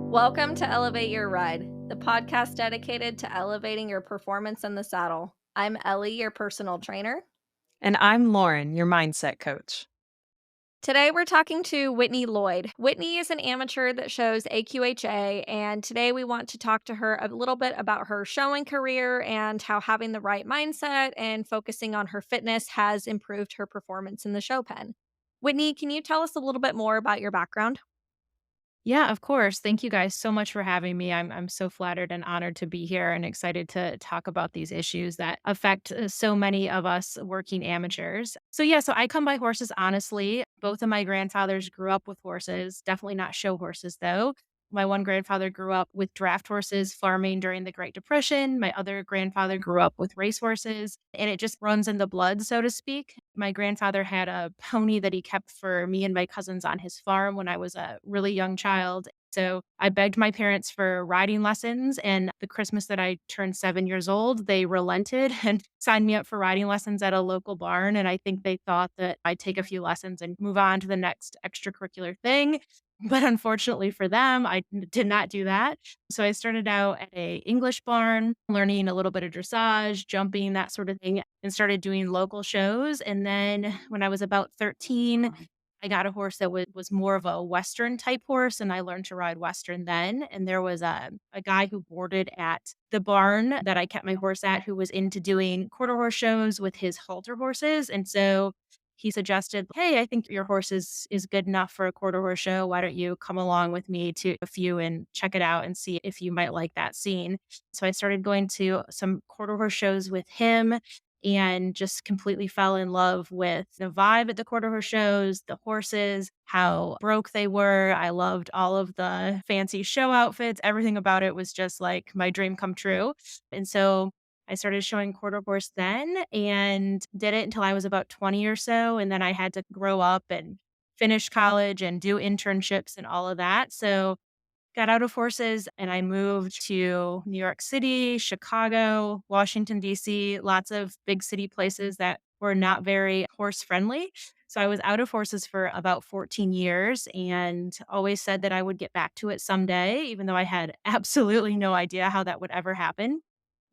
Welcome to Elevate Your Ride, the podcast dedicated to elevating your performance in the saddle. I'm Ellie, your personal trainer. And I'm Lauren, your mindset coach. Today we're talking to Whitney Lloyd. Whitney is an amateur that shows AQHA, and today we want to talk to her a little bit about her showing career and how having the right mindset and focusing on her fitness has improved her performance in the show pen. Whitney, can you tell us a little bit more about your background? Yeah, of course. Thank you guys so much for having me. I'm so flattered and honored to be here and excited to talk about these issues that affect so many of us working amateurs. So I come by horses honestly. Both of my grandfathers grew up with horses, definitely not show horses though. My one grandfather grew up with draft horses farming during the Great Depression. My other grandfather grew up with racehorses, and it just runs in the blood, so to speak. My grandfather had a pony that he kept for me and my cousins on his farm when I was a really young child. So I begged my parents for riding lessons. And the Christmas that I turned 7 years old, they relented and signed me up for riding lessons at a local barn. And I think they thought that I'd take a few lessons and move on to the next extracurricular thing. But unfortunately for them, did not do that. So I started out at a English barn, learning a little bit of dressage, jumping, that sort of thing, and started doing local shows. And then when I was about 13, I got a horse that was more of a Western type horse, and I learned to ride Western then. And there was a guy who boarded at the barn that I kept my horse at who was into doing quarter horse shows with his halter horses. And so he suggested, "Hey, I think your horse is good enough for a quarter horse show. Why don't you come along with me to a few and check it out and see if you might like that scene?" So I started going to some quarter horse shows with him and just completely fell in love with the vibe at the quarter horse shows, the horses, how broke they were. I loved all of the fancy show outfits. Everything about it was just like my dream come true. And so I started showing quarter horse then and did it until I was about 20 or so. And then I had to grow up and finish college and do internships and all of that. So got out of horses and I moved to New York City, Chicago, Washington, D.C., lots of big city places that were not very horse friendly. So I was out of horses for about 14 years and always said that I would get back to it someday, even though I had absolutely no idea how that would ever happen.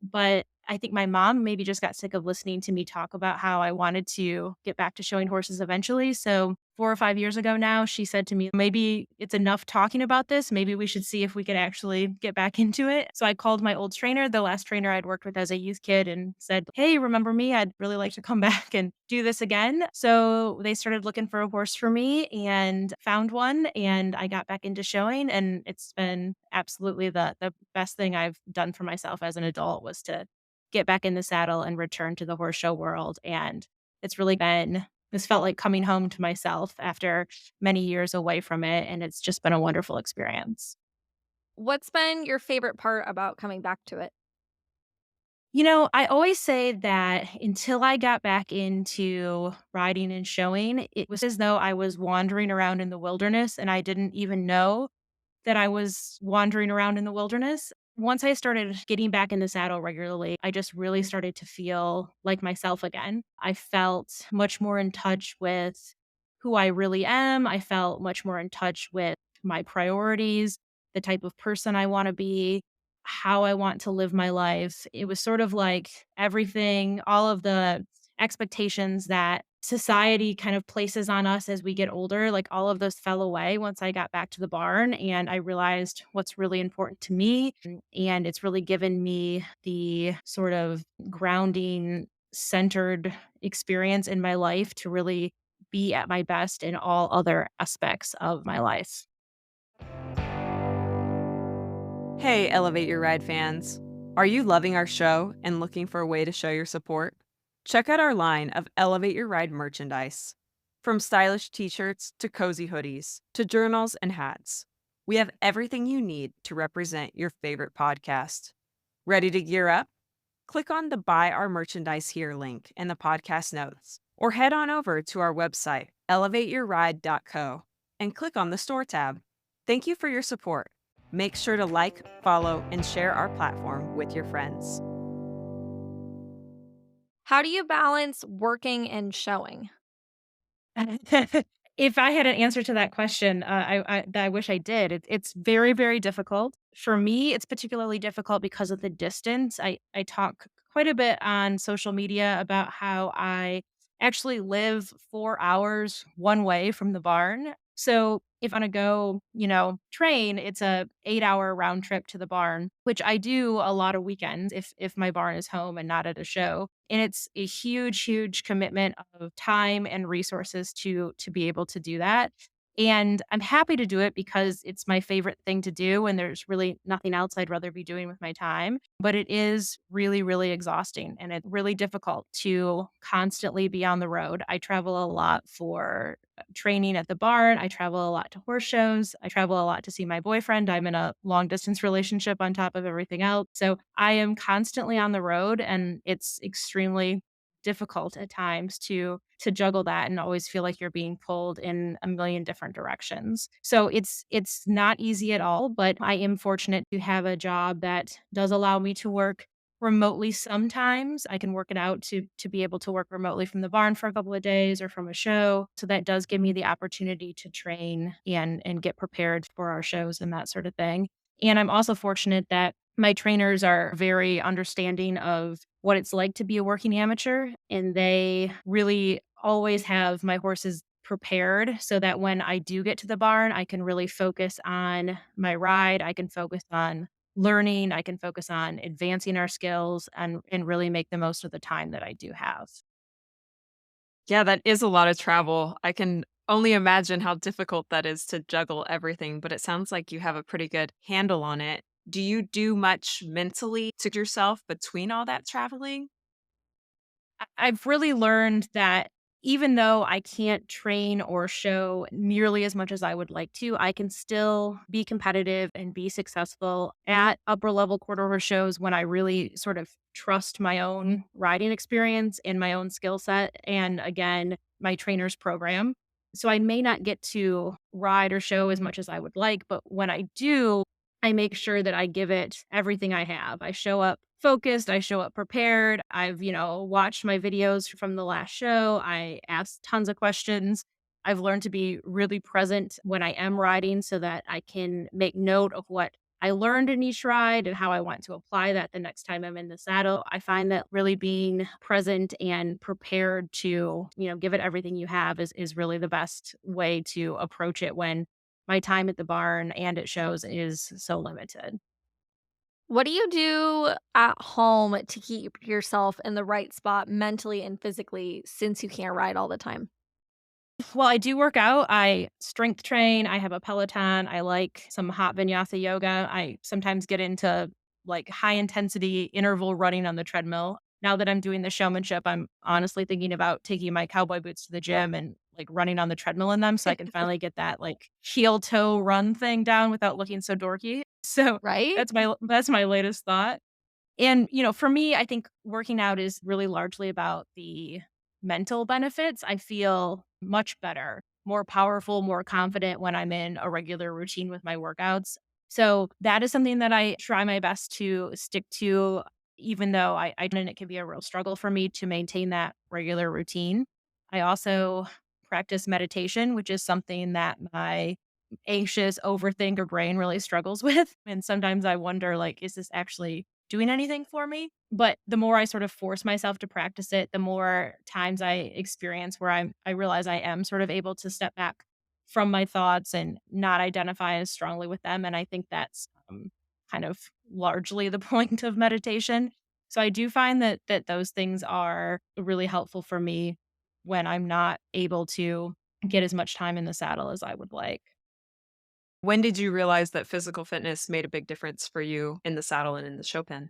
But I think my mom maybe just got sick of listening to me talk about how I wanted to get back to showing horses eventually. So 4 or 5 years ago now, she said to me, maybe it's enough talking about this. Maybe we should see if we could actually get back into it. So I called my old trainer, the last trainer I'd worked with as a youth kid, and said, "Hey, remember me? I'd really like to come back and do this again." So they started looking for a horse for me and found one. And I got back into showing. And it's been absolutely the best thing I've done for myself as an adult was to get back in the saddle and return to the horse show world. And it's really been this felt like coming home to myself after many years away from it, and it's just been a wonderful experience. What's been your favorite part about coming back to it? I always say that until I got back into riding and showing, it was as though I was wandering around in the wilderness and I didn't even know that I was wandering around in the wilderness. Once I started getting back in the saddle regularly, I just really started to feel like myself again. I felt much more in touch with who I really am. I felt much more in touch with my priorities, the type of person I want to be, how I want to live my life. It was sort of like everything, all of the expectations that society kind of places on us as we get older, like all of those fell away once I got back to the barn and I realized what's really important to me. And it's really given me the sort of grounding, centered experience in my life to really be at my best in all other aspects of my life. Hey, Elevate Your Ride fans. Are you loving our show and looking for a way to show your support? Check out our line of Elevate Your Ride merchandise. From stylish t shirts to cozy hoodies to journals and hats, we have everything you need to represent your favorite podcast. Ready to gear up? Click on the Buy Our Merchandise Here link in the podcast notes or head on over to our website, elevateyourride.co, and click on the Store tab. Thank you for your support. Make sure to like, follow, and share our platform with your friends. How do you balance working and showing? If I had an answer to that question, I wish I did. It's very, very difficult. For me, it's particularly difficult because of the distance. I talk quite a bit on social media about how I actually live 4 hours one way from the barn. So, if I wanna go, train, it's a 8-hour round trip to the barn, which I do a lot of weekends if my barn is home and not at a show. And it's a huge, huge commitment of time and resources to be able to do that. And I'm happy to do it because it's my favorite thing to do, and there's really nothing else I'd rather be doing with my time. But it is really, really exhausting, and it's really difficult to constantly be on the road. I travel a lot for training at the barn. I travel a lot to horse shows. I travel a lot to see my boyfriend. I'm in a long distance relationship on top of everything else. So I am constantly on the road, and it's extremely difficult at times to juggle that and always feel like you're being pulled in a million different directions. So it's not easy at all, but I am fortunate to have a job that does allow me to work remotely sometimes. I can work it out to be able to work remotely from the barn for a couple of days or from a show. So that does give me the opportunity to train and get prepared for our shows and that sort of thing. And I'm also fortunate that my trainers are very understanding of what it's like to be a working amateur, and they really always have my horses prepared so that when I do get to the barn, I can really focus on my ride. I can focus on learning. I can focus on advancing our skills and really make the most of the time that I do have. Yeah, that is a lot of travel. I can only imagine how difficult that is to juggle everything, but it sounds like you have a pretty good handle on it. Do you do much mentally to yourself between all that traveling? I've really learned that even though I can't train or show nearly as much as I would like to, I can still be competitive and be successful at upper level quarter horse shows when I really sort of trust my own riding experience and my own skill set. And again, my trainer's program. So I may not get to ride or show as much as I would like, but when I do, I make sure that I give it everything I have. I show up focused, I show up prepared. I've, watched my videos from the last show. I asked tons of questions. I've learned to be really present when I am riding so that I can make note of what I learned in each ride and how I want to apply that the next time I'm in the saddle. I find that really being present and prepared to, give it everything you have is really the best way to approach it when my time at the barn and at shows is so limited. What do you do at home to keep yourself in the right spot mentally and physically since you can't ride all the time? Well, I do work out. I strength train. I have a Peloton. I like some hot vinyasa yoga. I sometimes get into like high intensity interval running on the treadmill. Now that I'm doing the showmanship, I'm honestly thinking about taking my cowboy boots to the gym and like running on the treadmill in them so I can finally get that like heel toe run thing down without looking so dorky. So Right? that's my latest thought. And, for me, I think working out is really largely about the mental benefits. I feel much better, more powerful, more confident when I'm in a regular routine with my workouts. So that is something that I try my best to stick to, even though I and it can be a real struggle for me to maintain that regular routine. I also practice meditation, which is something that my anxious overthinker brain really struggles with. And sometimes I wonder, like, is this actually doing anything for me? But the more I sort of force myself to practice it, the more times I experience where I realize I am sort of able to step back from my thoughts and not identify as strongly with them. And I think that's kind of largely the point of meditation. So I do find that those things are really helpful for me when I'm not able to get as much time in the saddle as I would like. When did you realize that physical fitness made a big difference for you in the saddle and in the show pen?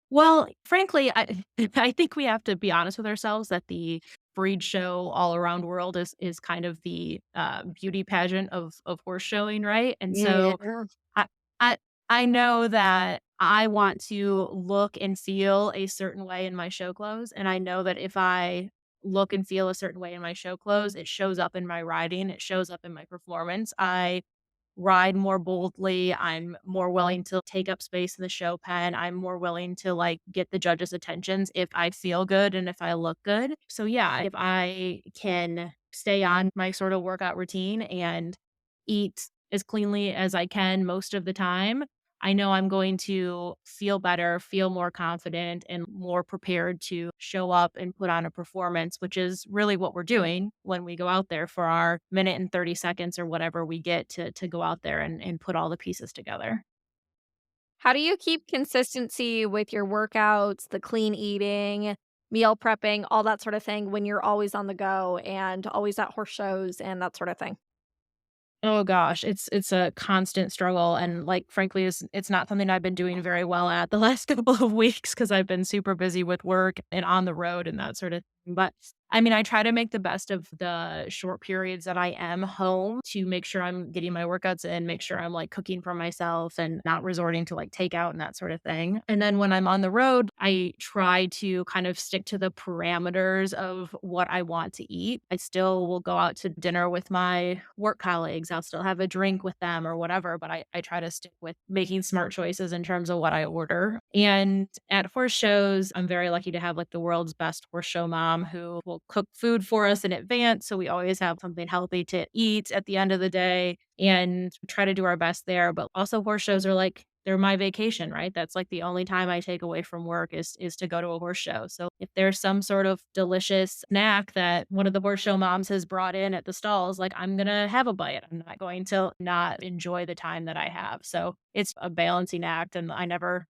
Well, frankly, I I think we have to be honest with ourselves that the breed show all around world is kind of the beauty pageant of horse showing, right? And Yeah. so I I I know that I want to look and feel a certain way in my show clothes, and I know that if I look and feel a certain way in my show clothes, it shows up in my riding, it shows up in my performance. I ride more boldly. I'm more willing to take up space in the show pen. I'm more willing to like get the judges' attentions if I feel good and if I look good. So yeah, if I can stay on my sort of workout routine and eat as cleanly as I can most of the time, I know I'm going to feel better, feel more confident, and more prepared to show up and put on a performance, which is really what we're doing when we go out there for our minute and 30 seconds or whatever we get to go out there and put all the pieces together. How do you keep consistency with your workouts, the clean eating, meal prepping, all that sort of thing when you're always on the go and always at horse shows and that sort of thing? Oh gosh, it's a constant struggle and like frankly it's not something I've been doing very well at the last couple of weeks because I've been super busy with work and on the road and that sort of thing. But I mean, I try to make the best of the short periods that I am home to make sure I'm getting my workouts in, make sure I'm like cooking for myself and not resorting to like takeout and that sort of thing. And then when I'm on the road, I try to kind of stick to the parameters of what I want to eat. I still will go out to dinner with my work colleagues. I'll still have a drink with them or whatever, but I try to stick with making smart choices in terms of what I order. And at horse shows, I'm very lucky to have like the world's best horse show mom who will cook food for us in advance. So we always have something healthy to eat at the end of the day and try to do our best there. But also horse shows are like they're my vacation, right? That's like the only time I take away from work is to go to a horse show. So if there's some sort of delicious snack that one of the horse show moms has brought in at the stalls, like I'm gonna have a bite. I'm not going to not enjoy the time that I have. So it's a balancing act and I never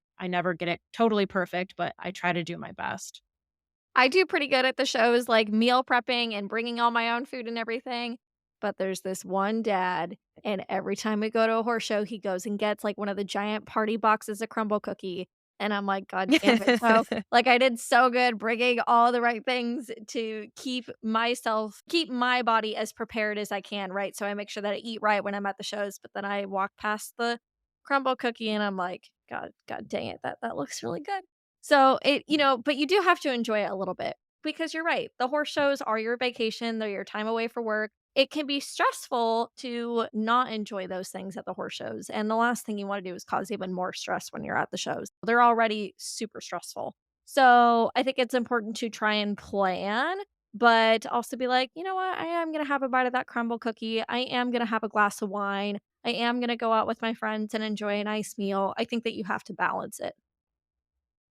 get it totally perfect, but I try to do my best. I do pretty good at the shows, like meal prepping and bringing all my own food and everything, but there's this one dad, and every time we go to a horse show, he goes and gets, like, one of the giant party boxes of crumble cookie, and I'm like, "God damn it." So, like, I did so good bringing all the right things to keep my body as prepared as I can, right? So I make sure that I eat right when I'm at the shows, but then I walk past the crumble cookie and I'm like, God dang it, that looks really good." So but you do have to enjoy it a little bit because you're right. The horse shows are your vacation, they're your time away for work. It can be stressful to not enjoy those things at the horse shows. And the last thing you want to do is cause even more stress when you're at the shows. They're already super stressful. So I think it's important to try and plan, but also be like, you know what? I am going to have a bite of that crumble cookie. I am going to have a glass of wine. I am going to go out with my friends and enjoy a nice meal. I think that you have to balance it.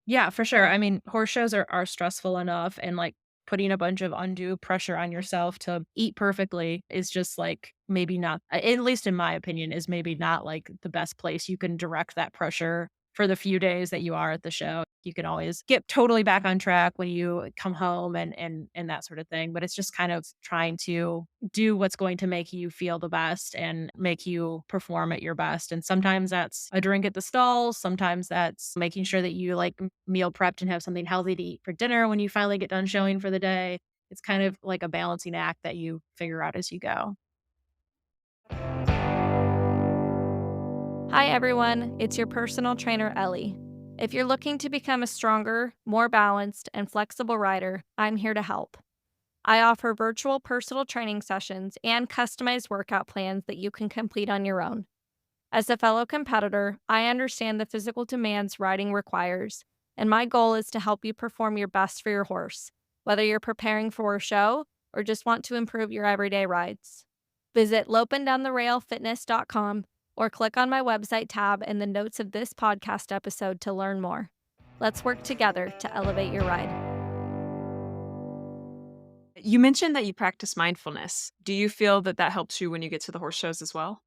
Yeah, for sure. I mean, horse shows are stressful enough and like putting a bunch of undue pressure on yourself to eat perfectly is just like maybe not at least in my opinion is maybe not like the best place you can direct that pressure for the few days that you are at the show. You can always get totally back on track when you come home and that sort of thing, but it's just kind of trying to do what's going to make you feel the best and make you perform at your best. And sometimes that's a drink at the stalls. Sometimes that's making sure that you like meal prepped and have something healthy to eat for dinner when you finally get done showing for the day. It's kind of like a balancing act that you figure out as you go. Hi, everyone. It's your personal trainer, Ellie. If you're looking to become a stronger, more balanced, and flexible rider, I'm here to help. I offer virtual personal training sessions and customized workout plans that you can complete on your own. As a fellow competitor, I understand the physical demands riding requires, and my goal is to help you perform your best for your horse, whether you're preparing for a show or just want to improve your everyday rides. Visit lopindowntherailfitness.com or click on my website tab in the notes of this podcast episode to learn more. Let's work together to elevate your ride. You mentioned that you practice mindfulness. Do you feel that that helps you when you get to the horse shows as well?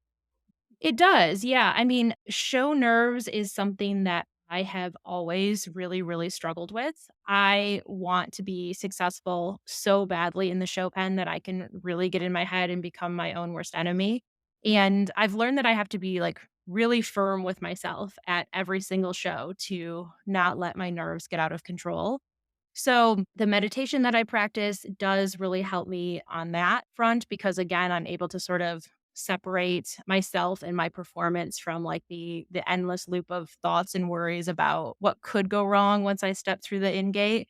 It does, yeah. I mean, show nerves is something that I have always really, really struggled with. I want to be successful so badly in the show pen that I can really get in my head and become my own worst enemy. And I've learned that I have to be like really firm with myself at every single show to not let my nerves get out of control. So, the meditation that I practice does really help me on that front because again, I'm able to sort of separate myself and my performance from like the endless loop of thoughts and worries about what could go wrong once I step through the in gate.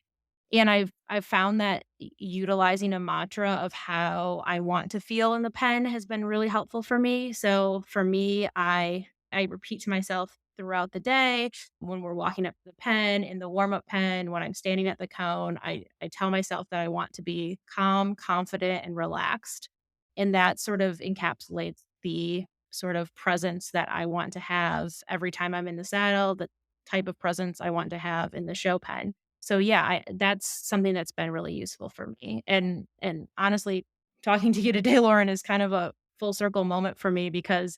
And I've found that utilizing a mantra of how I want to feel in the pen has been really helpful for me. So for me, I repeat to myself throughout the day when we're walking up to the pen, in the warm-up pen, when I'm standing at the cone, I tell myself that I want to be calm, confident, and relaxed. And that sort of encapsulates the sort of presence that I want to have every time I'm in the saddle, the type of presence I want to have in the show pen. So yeah, that's something that's been really useful for me. And honestly, talking to you today, Lauren, is kind of a full circle moment for me because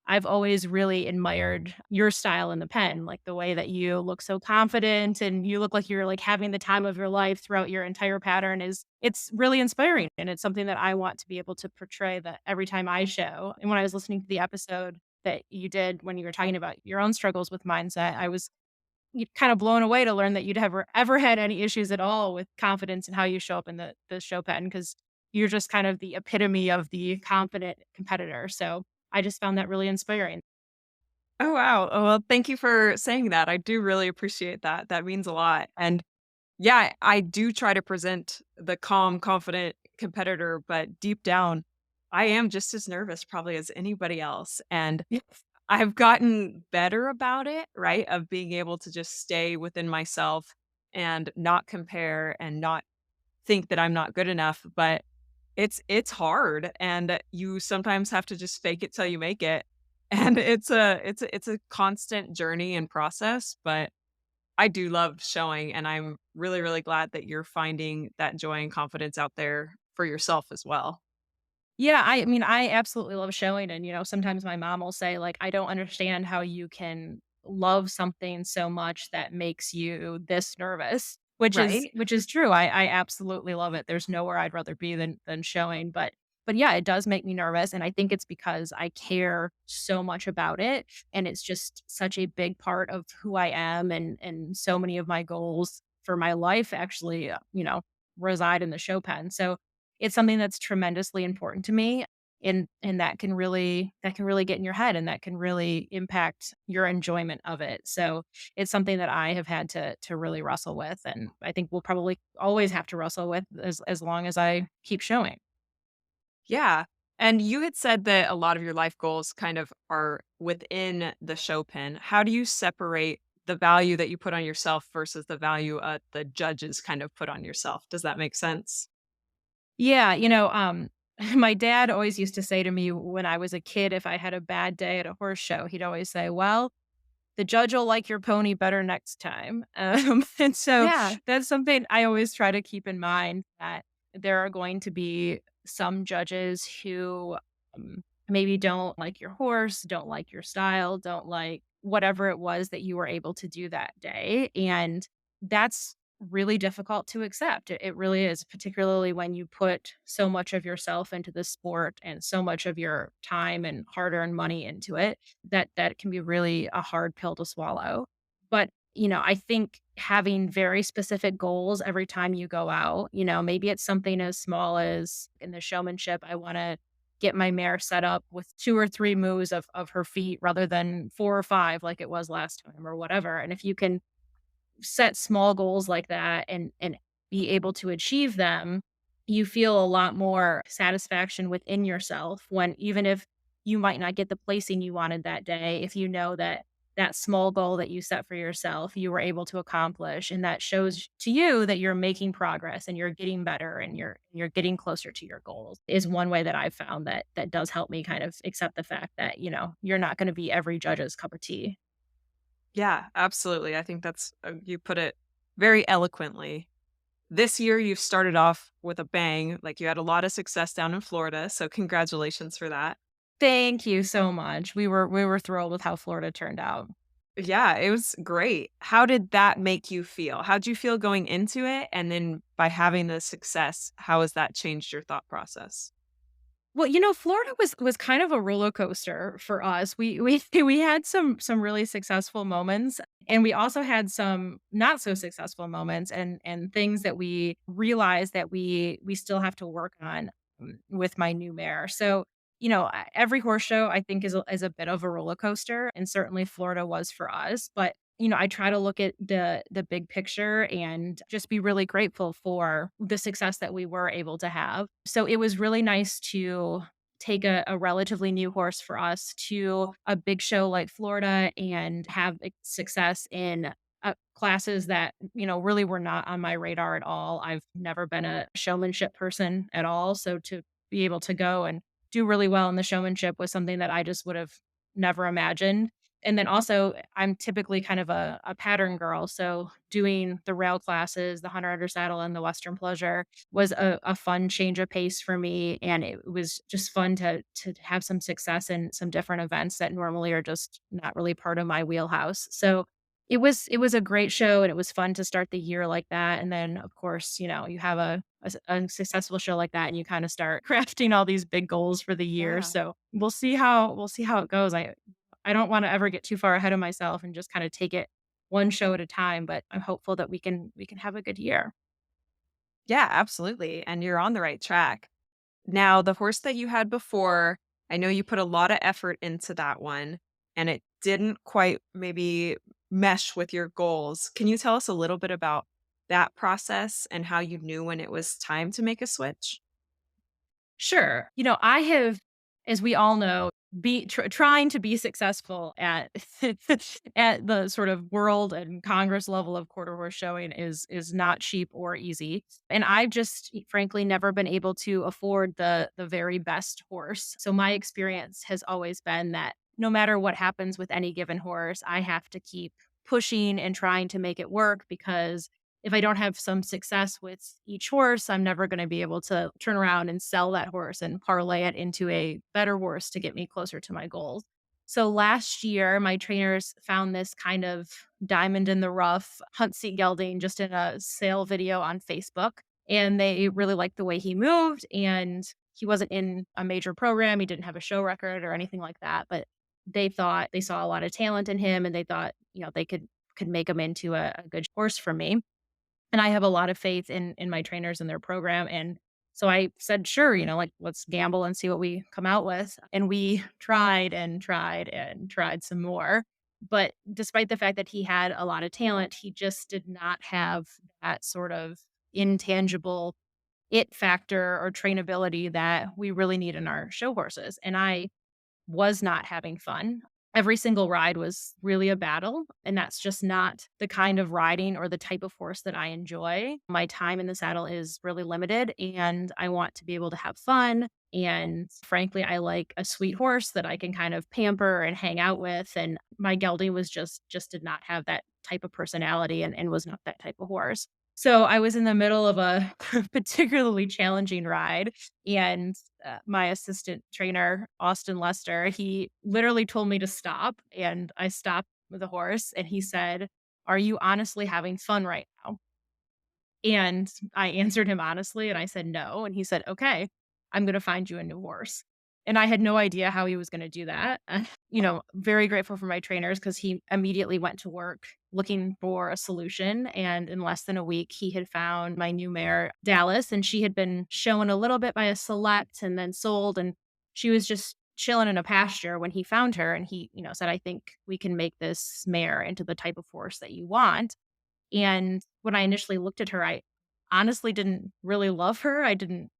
I've always really admired your style in the pen, like the way that you look so confident and you look like you're like having the time of your life throughout your entire pattern is it's really inspiring. And it's something that I want to be able to portray that every time I show. And when I was listening to the episode that you did when you were talking about your own struggles with mindset, I was kind of blown away to learn that you'd ever had any issues at all with confidence and how you show up in the show pen because you're just kind of the epitome of the confident competitor. So I just found that really inspiring. Oh, wow. Oh, well, thank you for saying that. I do really appreciate that. That means a lot. And yeah, I do try to present the calm, confident competitor, but deep down, I am just as nervous probably as anybody else. And I've gotten better about it, right? Of being able to just stay within myself and not compare and not think that I'm not good enough. But it's hard, and you sometimes have to just fake it till you make it. And it's a constant journey and process, but I do love showing, and I'm really, really glad that you're finding that joy and confidence out there for yourself as well. Yeah, I mean, I absolutely love showing and, sometimes my mom will say, like, "I don't understand how you can love something so much that makes you this nervous," Right? which is true. I absolutely love it. There's nowhere I'd rather be than showing, but yeah, it does make me nervous, and I think it's because I care so much about it, and it's just such a big part of who I am, and so many of my goals for my life actually, reside in the show pen. So it's something that's tremendously important to me, and that can really get in your head, and that can really impact your enjoyment of it. So, it's something that I have had to really wrestle with, and I think we'll probably always have to wrestle with as long as I keep showing. Yeah. And you had said that a lot of your life goals kind of are within the show pin. How do you separate the value that you put on yourself versus the value the judges kind of put on yourself? Does that make sense? Yeah, my dad always used to say to me when I was a kid, if I had a bad day at a horse show, he'd always say, "Well, the judge will like your pony better next time." And so Yeah. that's something I always try to keep in mind that there are going to be some judges who maybe don't like your horse, don't like your style, don't like whatever it was that you were able to do that day. And that's really difficult to accept. It really is, particularly when you put so much of yourself into the sport and so much of your time and hard earned money into it that can be really a hard pill to swallow. But, I think having very specific goals every time you go out, maybe it's something as small as in the showmanship, I want to get my mare set up with 2 or 3 moves of her feet rather than 4 or 5 like it was last time or whatever. And if you can set small goals like that and be able to achieve them, you feel a lot more satisfaction within yourself when even if you might not get the placing you wanted that day, if you know that that small goal that you set for yourself, you were able to accomplish, and that shows to you that you're making progress and you're getting better and you're getting closer to your goals is one way that I've found that does help me kind of accept the fact that, you're not going to be every judge's cup of tea. Yeah, absolutely. I think you put it very eloquently. This year, you've started off with a bang. Like you had a lot of success down in Florida. So, congratulations for that. Thank you so much. We were thrilled with how Florida turned out. Yeah, it was great. How did that make you feel? How'd you feel going into it? And then by having the success, how has that changed your thought process? Well, Florida was kind of a roller coaster for us. We we had some really successful moments, and we also had some not so successful moments and things that we realized that we still have to work on with my new mare. So, every horse show I think is a bit of a roller coaster, and certainly Florida was for us. But I try to look at the big picture and just be really grateful for the success that we were able to have. So it was really nice to take a relatively new horse for us to a big show like Florida and have success in classes that really were not on my radar at all. I've never been a showmanship person at all, so to be able to go and do really well in the showmanship was something that I just would have never imagined. And then also, I'm typically kind of a pattern girl. So doing the rail classes, the Hunter Under Saddle and the Western Pleasure was a fun change of pace for me. And it was just fun to have some success in some different events that normally are just not really part of my wheelhouse. So it was a great show and it was fun to start the year like that. And then of course, you have a successful show like that and you kind of start crafting all these big goals for the year. Yeah. So we'll see how it goes. I don't wanna ever get too far ahead of myself and just kinda take it one show at a time, but I'm hopeful that we can have a good year. Yeah, absolutely. And you're on the right track. Now, the horse that you had before, I know you put a lot of effort into that one and it didn't quite maybe mesh with your goals. Can you tell us a little bit about that process and how you knew when it was time to make a switch? Sure. I have, as we all know, trying to be successful at at the sort of world and Congress level of quarter horse showing is not cheap or easy. And I've just frankly never been able to afford the very best horse. So my experience has always been that no matter what happens with any given horse, I have to keep pushing and trying to make it work because if I don't have some success with each horse, I'm never going to be able to turn around and sell that horse and parlay it into a better horse to get me closer to my goals. So last year, my trainers found this kind of diamond in the rough hunt seat gelding just in a sale video on Facebook. And they really liked the way he moved. And he wasn't in a major program. He didn't have a show record or anything like that. But they thought they saw a lot of talent in him and they thought, they could make him into a good horse for me. And I have a lot of faith in my trainers and their program, and so I said, "Sure, like, let's gamble and see what we come out with." And we tried and tried and tried some more, but despite the fact that he had a lot of talent, he just did not have that sort of intangible it factor or trainability that we really need in our show horses, and I was not having fun. Every single ride was really a battle, and that's just not the kind of riding or the type of horse that I enjoy. My time in the saddle is really limited, and I want to be able to have fun. And frankly, I like a sweet horse that I can kind of pamper and hang out with. And my gelding was just did not have that type of personality and was not that type of horse. So I was in the middle of a particularly challenging ride, and my assistant trainer, Austin Lester, he literally told me to stop, and I stopped the horse, and he said, "Are you honestly having fun right now?" And I answered him honestly, and I said, "No," and he said, "Okay, I'm gonna find you a new horse." And I had no idea how he was gonna do that. Very grateful for my trainers because he immediately went to work looking for a solution, and in less than a week, he had found my new mare, Dallas, and she had been shown a little bit by a select and then sold, and she was just chilling in a pasture when he found her, and he, said, "I think we can make this mare into the type of horse that you want." And when I initially looked at her, I honestly didn't really love her. I didn't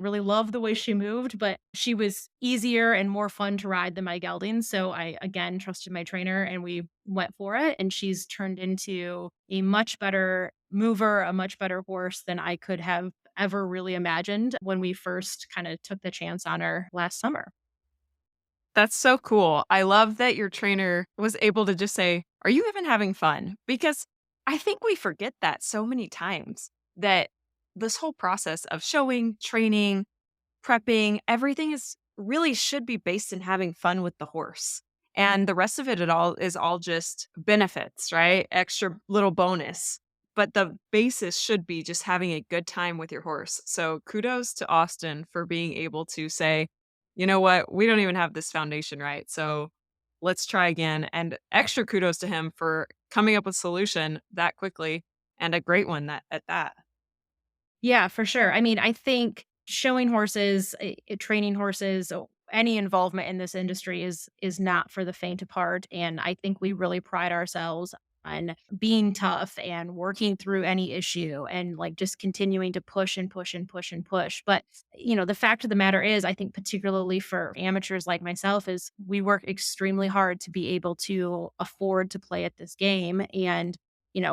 really love the way she moved, but she was easier and more fun to ride than my gelding. So I again trusted my trainer and we went for it. And she's turned into a much better mover, a much better horse than I could have ever really imagined when we first kind of took the chance on her last summer. That's so cool. I love that your trainer was able to just say, "Are you even having fun?" Because I think we forget that so many times that this whole process of showing, training, prepping, everything is really should be based in having fun with the horse. And the rest of it all is all just benefits, right? Extra little bonus. But the basis should be just having a good time with your horse. So kudos to Austin for being able to say, you know what, we don't even have this foundation right. So let's try again. And extra kudos to him for coming up with a solution that quickly and a great one that at that. Yeah, for sure. I mean, I think showing horses, training horses, any involvement in this industry is not for the faint of heart, and I think we really pride ourselves on being tough and working through any issue and like just continuing to push and push and push and push. But, the fact of the matter is, I think, particularly for amateurs like myself, is we work extremely hard to be able to afford to play at this game. And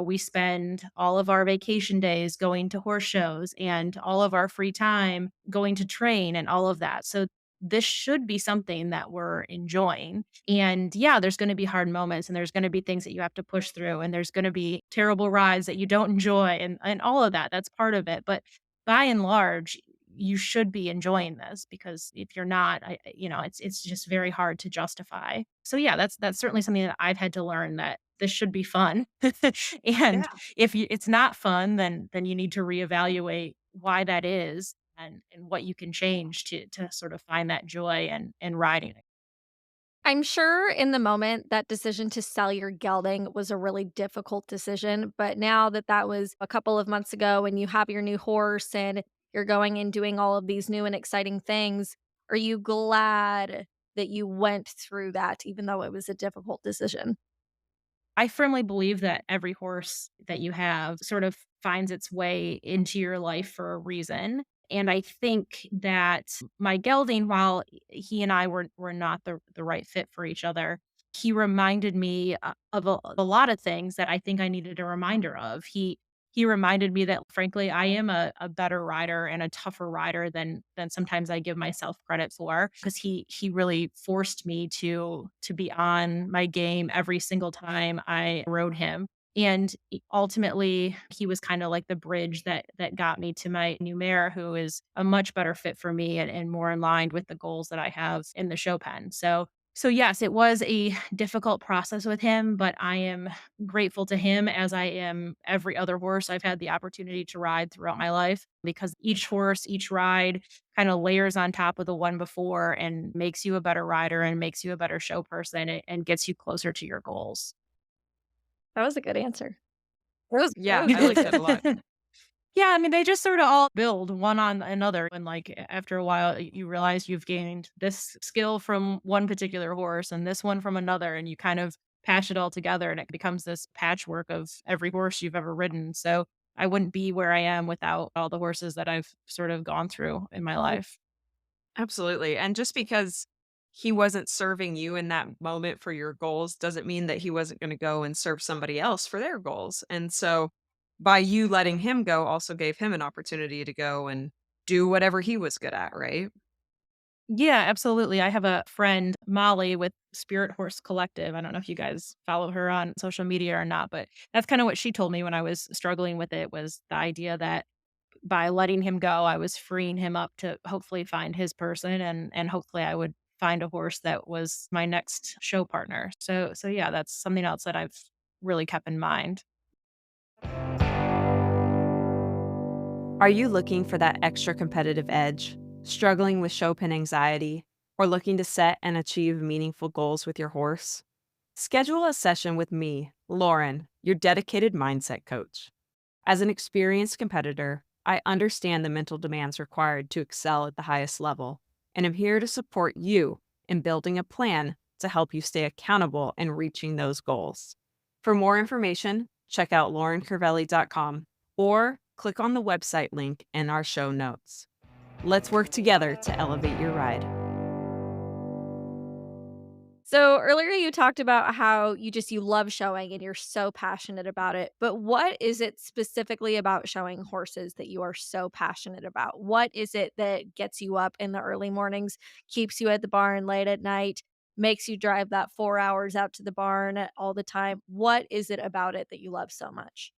we spend all of our vacation days going to horse shows and all of our free time going to train and all of that. So this should be something that we're enjoying. And yeah, there's going to be hard moments and there's going to be things that you have to push through and there's going to be terrible rides that you don't enjoy and all of that. That's part of it. But by and large, you should be enjoying this because if you're not, it's just very hard to justify. So yeah, that's certainly something that I've had to learn, that this should be fun. And Yeah. if it's not fun, then you need to reevaluate why that is and what you can change to sort of find that joy and riding it. I'm sure in the moment that decision to sell your gelding was a really difficult decision, but now that that was a couple of months ago and you have your new horse and you're going and doing all of these new and exciting things, are you glad that you went through that even though it was a difficult decision? I firmly believe that every horse that you have sort of finds its way into your life for a reason. And I think that my gelding, while he and I were not the right fit for each other, he reminded me of a lot of things that I think I needed a reminder of. He reminded me that frankly I am a better rider and a tougher rider than sometimes I give myself credit for, because he really forced me to be on my game every single time I rode him. And ultimately, he was kind of like the bridge that got me to my new mare, who is a much better fit for me and more in line with the goals that I have in the show pen. So yes, it was a difficult process with him, but I am grateful to him as I am every other horse I've had the opportunity to ride throughout my life, because each horse, each ride kind of layers on top of the one before and makes you a better rider and makes you a better show person and gets you closer to your goals. That was a good answer. It Yeah, was I really like that good. a lot. Yeah, I mean, they just sort of all build one on another. And like after a while, you realize you've gained this skill from one particular horse and this one from another, and you kind of patch it all together and it becomes this patchwork of every horse you've ever ridden. So I wouldn't be where I am without all the horses that I've sort of gone through in my life. Absolutely. And just because he wasn't serving you in that moment for your goals doesn't mean that he wasn't going to go and serve somebody else for their goals. And so by you letting him go also gave him an opportunity to go and do whatever he was good at, right? Yeah, absolutely. I have a friend, Molly, with Spirit Horse Collective. I don't know if you guys follow her on social media or not, but that's kind of what she told me when I was struggling with it, was the idea that by letting him go, I was freeing him up to hopefully find his person and hopefully I would find a horse that was my next show partner. So yeah, that's something else that I've really kept in mind. Are you looking for that extra competitive edge, struggling with show pen anxiety, or looking to set and achieve meaningful goals with your horse? Schedule a session with me, Lauren, your dedicated mindset coach. As an experienced competitor, I understand the mental demands required to excel at the highest level, and am here to support you in building a plan to help you stay accountable and reaching those goals. For more information, check out laurencervelli.com or click on the website link in our show notes. Let's work together to elevate your ride. So earlier you talked about how you love showing and you're so passionate about it. But what is it specifically about showing horses that you are so passionate about? What is it that gets you up in the early mornings, keeps you at the barn late at night, makes you drive that 4 hours out to the barn all the time? What is it about it that you love so much?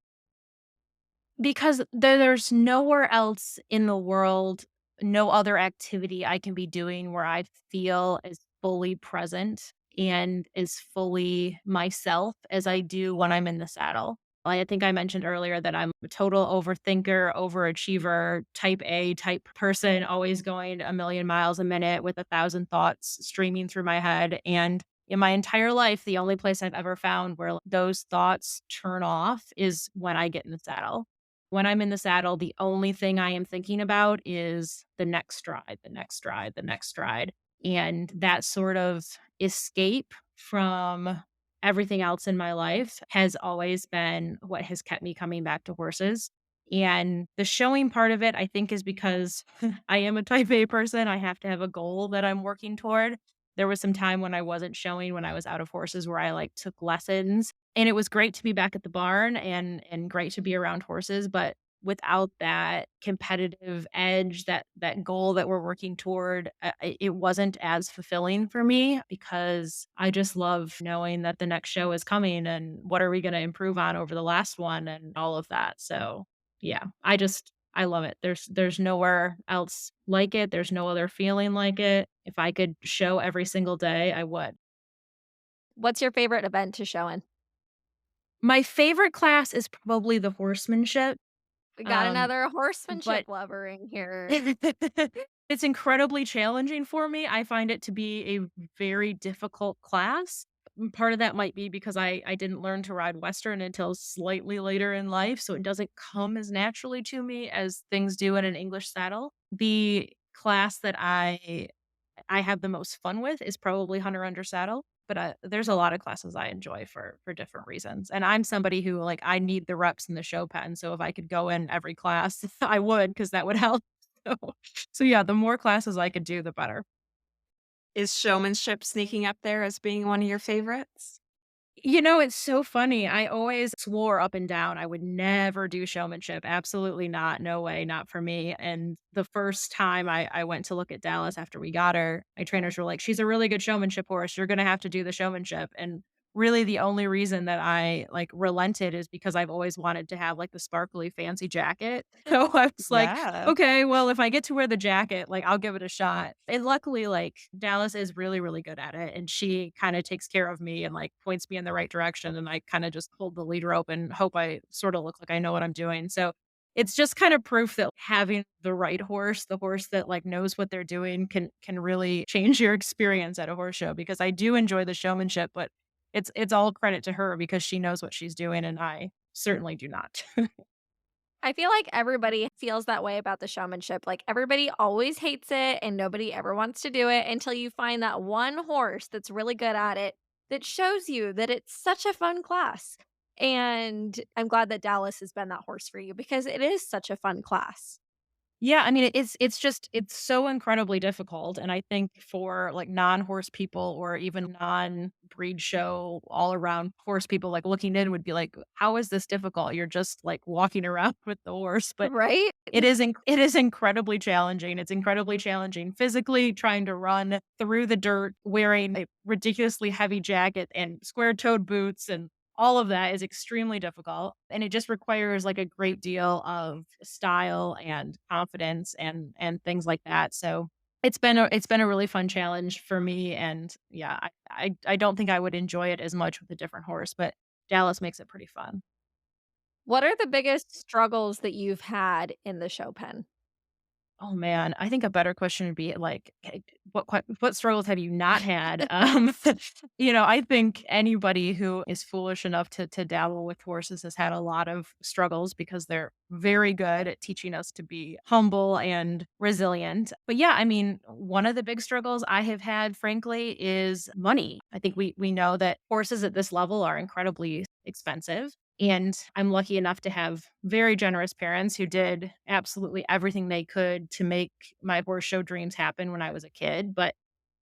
Because there's nowhere else in the world, no other activity I can be doing where I feel as fully present and as fully myself as I do when I'm in the saddle. I think I mentioned earlier that I'm a total overthinker, overachiever, type A type person, always going a million miles a minute with 1,000 thoughts streaming through my head. And in my entire life, the only place I've ever found where those thoughts turn off is when I get in the saddle. When I'm in the saddle, the only thing I am thinking about is the next stride, the next stride, the next stride. And that sort of escape from everything else in my life has always been what has kept me coming back to horses. And the showing part of it, I think, is because I am a type A person. I have to have a goal that I'm working toward. There was some time when I wasn't showing when I was out of horses where I like took lessons. And it was great to be back at the barn and great to be around horses. But without that competitive edge, that goal that we're working toward, it wasn't as fulfilling for me because I just love knowing that the next show is coming and what are we going to improve on over the last one and all of that. So, yeah, I love it. There's nowhere else like it. There's no other feeling like it. If I could show every single day, I would. What's your favorite event to show in? My favorite class is probably the horsemanship. We got Um, another horsemanship but lover in here. it's incredibly challenging for me. I find it to be a very difficult class. Part of that might be because I didn't learn to ride Western until slightly later in life, so it doesn't come as naturally to me as things do in an English saddle. The class that I have the most fun with is probably Hunter Under Saddle, but, there's a lot of classes I enjoy for different reasons, and I'm somebody who, like, I need the reps in the show pen, so if I could go in every class, I would because that would help. So yeah, the more classes I could do, the better. Is showmanship sneaking up there as being one of your favorites? You know, it's so funny. I always swore up and down I would never do showmanship. Absolutely not. No way, not for me. And the first time I went to look at Dallas after we got her, my trainers were like, she's a really good showmanship horse. You're going to have to do the showmanship. And really, the only reason that I like relented is because I've always wanted to have like the sparkly fancy jacket. So I was like, Yeah. okay, well, if I get to wear the jacket, like I'll give it a shot. And luckily, like Dallas is really, really good at it. And she kind of takes care of me and like points me in the right direction. And I kind of just hold the lead rope and hope I sort of look like I know what I'm doing. So it's just kind of proof that having the right horse, the horse that like knows what they're doing can really change your experience at a horse show because I do enjoy the showmanship, but it's all credit to her because she knows what she's doing and I certainly do not. I feel like everybody feels that way about the showmanship. Like everybody always hates it and nobody ever wants to do it until you find that one horse that's really good at it that shows you that it's such a fun class. And I'm glad that Dallas has been that horse for you because it is such a fun class. Yeah, I mean, it's just it's so incredibly difficult, and I think for, like, non-horse people or even non-breed show, all-around horse people, like, looking in would be like, "How is this difficult? You're just, like, walking around with the horse," but Right? it is incredibly challenging. It's incredibly challenging physically trying to run through the dirt wearing a ridiculously heavy jacket and square-toed boots, and all of that is extremely difficult, and it just requires, like, a great deal of style and confidence and things like that, so it's been a really fun challenge for me, and, yeah, I don't think I would enjoy it as much with a different horse, but Dallas makes it pretty fun. What are the biggest struggles that you've had in the show pen? Oh, man, I think a better question would be, like, what struggles have you not had? You know, I think anybody who is foolish enough to dabble with horses has had a lot of struggles because they're very good at teaching us to be humble and resilient. But, yeah, I mean, one of the big struggles I have had, frankly, is money. I think we know that horses at this level are incredibly expensive. And I'm lucky enough to have very generous parents who did absolutely everything they could to make my horse show dreams happen when I was a kid. But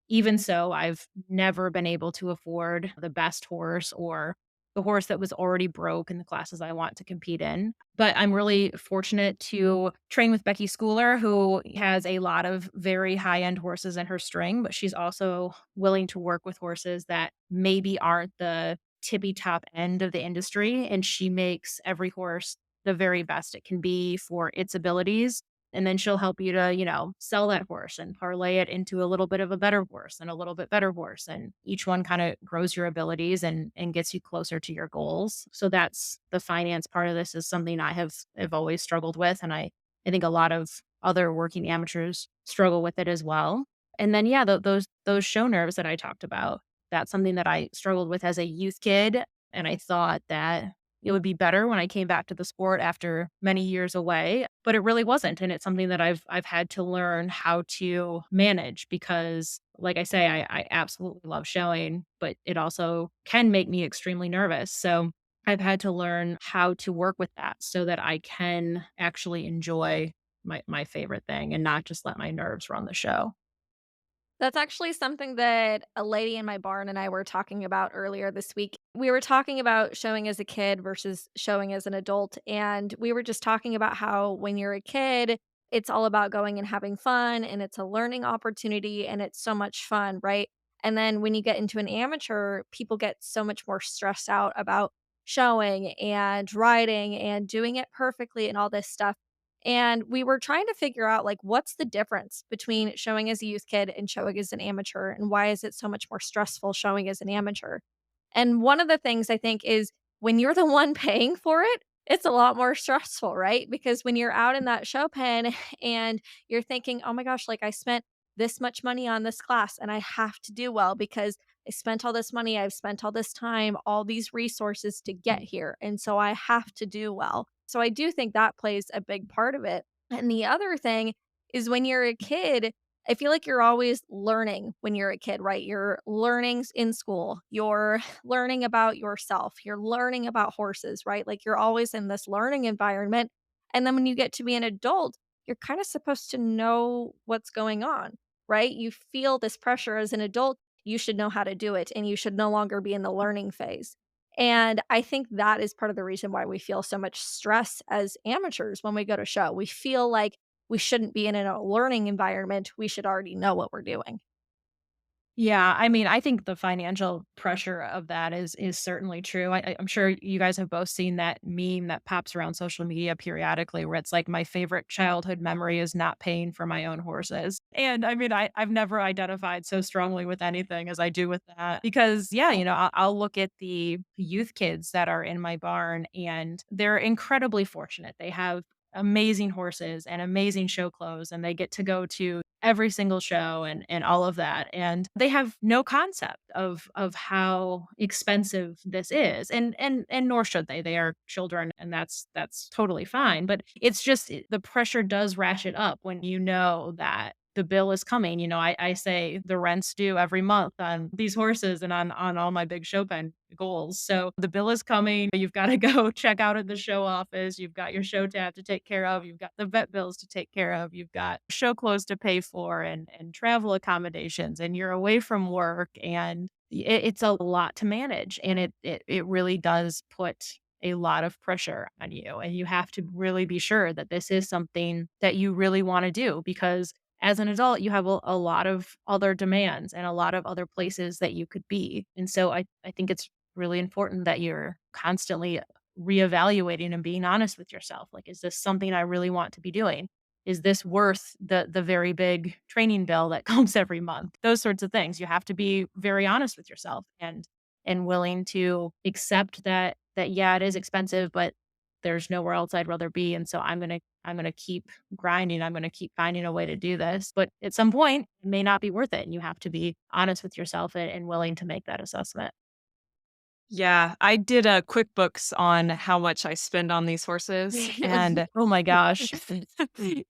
even so, I've never been able to afford the best horse or the horse that was already broke in the classes I want to compete in. But I'm really fortunate to train with Becky Schooler, who has a lot of very high end horses in her string, but she's also willing to work with horses that maybe aren't the tippy top end of the industry. And she makes every horse the very best it can be for its abilities and then she'll help you to, you know, sell that horse and parlay it into a little bit of a better horse and a little bit better horse. And each one kind of grows your abilities and gets you closer to your goals. So that's the finance part of this is something have always struggled with. And I think a lot of other working amateurs struggle with it as well. And then yeah, those show nerves that I talked about, that's something that I struggled with as a youth kid. And I thought that it would be better when I came back to the sport after many years away, but it really wasn't, and it's something that I've had to learn how to manage because, like I say, I absolutely love showing, but it also can make me extremely nervous, so I've had to learn how to work with that so that I can actually enjoy my favorite thing and not just let my nerves run the show. That's actually something that a lady in my barn and I were talking about earlier this week. We were talking about showing as a kid versus showing as an adult, and we were just talking about how when you're a kid, it's all about going and having fun, and it's a learning opportunity, and it's so much fun, right? And then when you get into an amateur, people get so much more stressed out about showing and writing and doing it perfectly and all this stuff. And we were trying to figure out, like, what's the difference between showing as a youth kid and showing as an amateur, and why is it so much more stressful showing as an amateur? And one of the things I think is when you're the one paying for it, it's a lot more stressful, right? Because when you're out in that show pen and you're thinking, "Oh my gosh, like I spent this much money on this class and I have to do well because I spent all this money, I've spent all this time, all these resources to get here. And so I have to do well." So I do think that plays a big part of it. And the other thing is when you're a kid, I feel like you're always learning when you're a kid, right? You're learning in school, you're learning about yourself, you're learning about horses, right? Like you're always in this learning environment. And then when you get to be an adult, you're kind of supposed to know what's going on, right? You feel this pressure as an adult. You should know how to do it and you should no longer be in the learning phase. And I think that is part of the reason why we feel so much stress as amateurs when we go to show. We feel like we shouldn't be in a learning environment. We should already know what we're doing. Yeah, I mean, I think the financial pressure of that is certainly true. I'm sure you guys have both seen that meme that pops around social media periodically, where it's like my favorite childhood memory is not paying for my own horses. And I mean, I've never identified so strongly with anything as I do with that because, yeah, I'll look at the youth kids that are in my barn, and they're incredibly fortunate. They have amazing horses and amazing show clothes, and they get to go to every single show and all of that, and they have no concept of how expensive this is, and nor should they. They are children, and that's totally fine, but it's just the pressure does ratchet up when you know that the bill is coming. I say the rent's due every month on these horses and on all my big show pen goals. So the bill is coming. You've got to go check out at the show office. You've got your show tab to take care of. You've got the vet bills to take care of. You've got show clothes to pay for and travel accommodations. And you're away from work, and it's a lot to manage. And it really does put a lot of pressure on you. And you have to really be sure that this is something that you really want to do because as an adult, you have a lot of other demands and a lot of other places that you could be. And so I think it's really important that you're constantly reevaluating and being honest with yourself. Like, is this something I really want to be doing? Is this worth the very big training bill that comes every month? Those sorts of things. You have to be very honest with yourself and willing to accept that yeah, it is expensive, but there's nowhere else I'd rather be. And so I'm gonna keep grinding. I'm gonna keep finding a way to do this. But at some point, it may not be worth it. And you have to be honest with yourself and willing to make that assessment. Yeah, I did a QuickBooks on how much I spend on these horses, and Oh my gosh.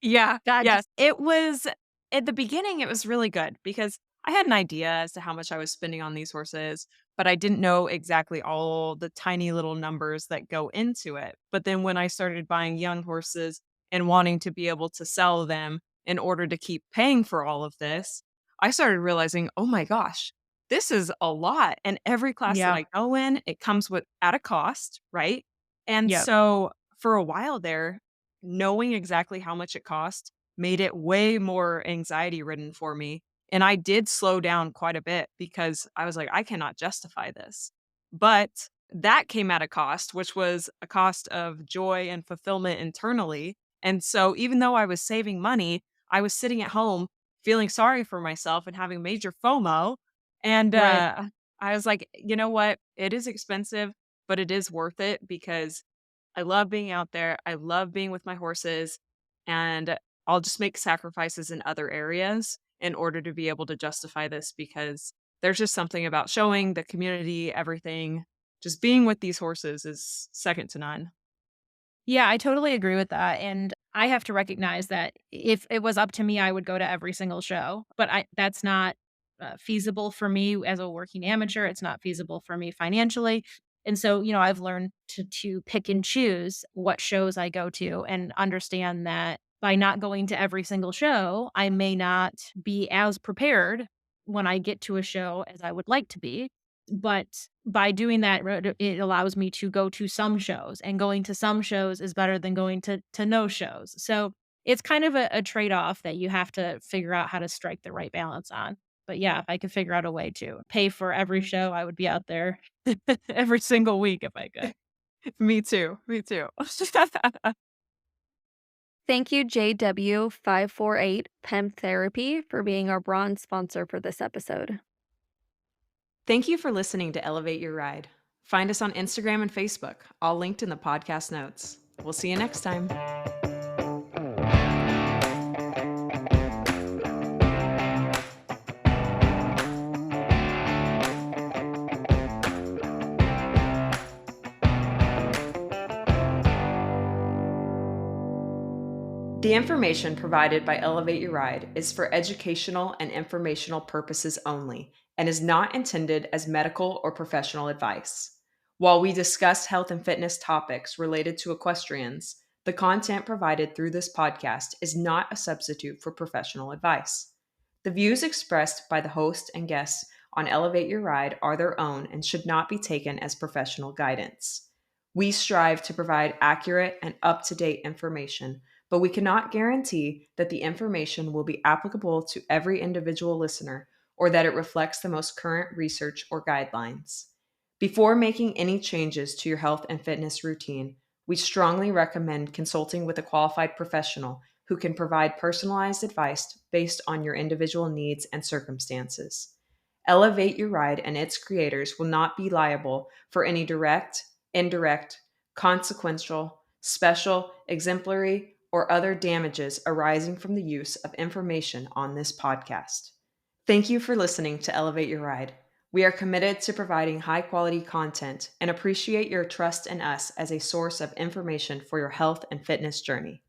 yeah, God, yes, it was at the beginning, it was really good because I had an idea as to how much I was spending on these horses, but I didn't know exactly all the tiny little numbers that go into it. But then when I started buying young horses and wanting to be able to sell them in order to keep paying for all of this, I started realizing, "Oh my gosh, this is a lot." And every class that yeah. I go in, it comes with at a cost, right? And Yep. so for a while there, knowing exactly how much it cost made it way more anxiety ridden for me. And I did slow down quite a bit because I was like, I cannot justify this. But that came at a cost, which was a cost of joy and fulfillment internally. And so even though I was saving money, I was sitting at home feeling sorry for myself and having major FOMO. And Right. I was like, you know what? It is expensive, but it is worth it because I love being out there. I love being with my horses, and I'll just make sacrifices in other areas in order to be able to justify this because there's just something about showing the community, everything just being with these horses is second to none. Yeah, I totally agree with that, and I have to recognize that if it was up to me, I would go to every single show, but I that's not, feasible for me as a working amateur, it's not feasible for me financially, and so, I've learned to pick and choose what shows I go to and understand that by not going to every single show, I may not be as prepared when I get to a show as I would like to be, but by doing that, it allows me to go to some shows, and going to some shows is better than going to no shows. So, it's kind of a trade-off that you have to figure out how to strike the right balance on. But yeah, if I could figure out a way to pay for every show, I would be out there every single week if I could. Me too. Me too. Thank you, JW548 Pem Therapy, for being our bronze sponsor for this episode. Thank you for listening to Elevate Your Ride. Find us on Instagram and Facebook, all linked in the podcast notes. We'll see you next time. The information provided by Elevate Your Ride is for educational and informational purposes only and is not intended as medical or professional advice. While we discuss health and fitness topics related to equestrians, the content provided through this podcast is not a substitute for professional advice. The views expressed by the host and guests on Elevate Your Ride are their own and should not be taken as professional guidance. We strive to provide accurate and up to date information, but we cannot guarantee that the information will be applicable to every individual listener or that it reflects the most current research or guidelines. Before making any changes to your health and fitness routine, we strongly recommend consulting with a qualified professional who can provide personalized advice based on your individual needs and circumstances. Elevate Your Ride and its creators will not be liable for any direct, indirect, consequential, special, exemplary, or other damages arising from the use of information on this podcast. Thank you for listening to Elevate Your Ride. We are committed to providing high quality content and appreciate your trust in us as a source of information for your health and fitness journey.